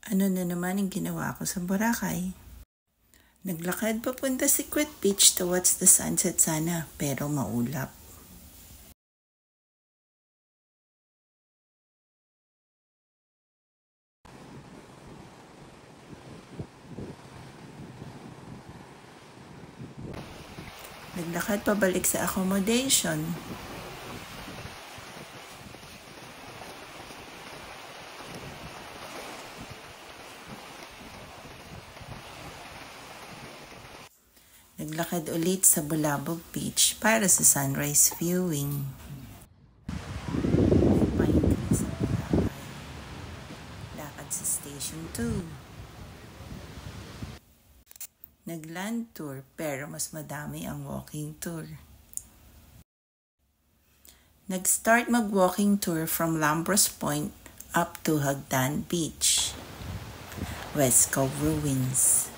Ano na naman ang ginawa ko sa Boracay? Naglakad papunta sa Secret Beach towards the sunset sana, pero maulap. Naglakad pabalik sa accommodation. Naglakad ulit sa Bulabog Beach para sa sunrise viewing. Nagpahinga sa Boracay. Lakad sa Station 2. Nag-land tour pero mas madami ang walking tour. Nag-start mag-walking tour from Lambros Point up to Hagdan Beach, West Cove Ruins.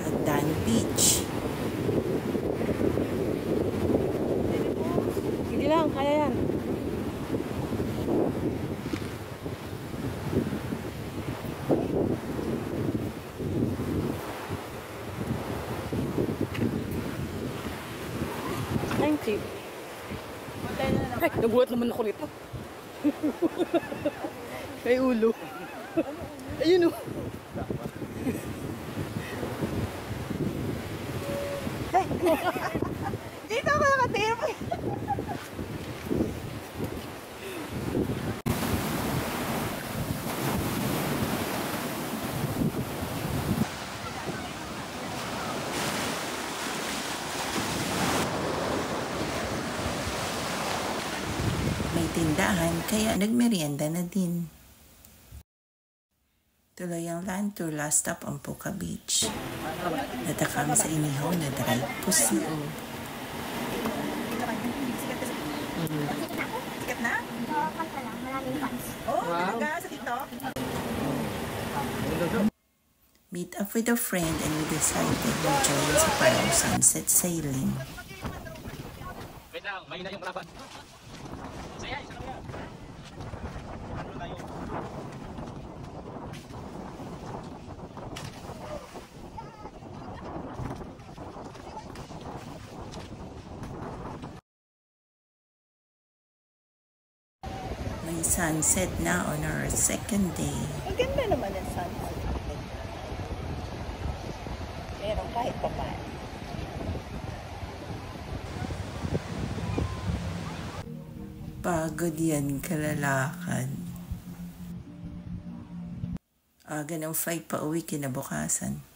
Hagdan Beach. Hindi lang, kaya yan. Thank you. Ay, nagulat naman ako nito. May ulo. Ayun o. Dito ako nakatira. May tindahan kaya nagmerienda na din. Tuloy ang land tour, last stop ang Puka Beach. Natakam sa inihaw na dried pusi. Sikat na? Kanta lang, maraming fans. Oh, talaga sa TikTok? Meet up with a friend and we decided to join sa Palaw Sunset Sailing. Wait lang, mahina yung kalaban. Saya, isa lang yan. Ano tayo? May sunset na on our second day. Maganda naman ang sunset. Pero kahit pa paano. Pagod yan, kalalakad. Aga ng flight pa uwi kinabukasan.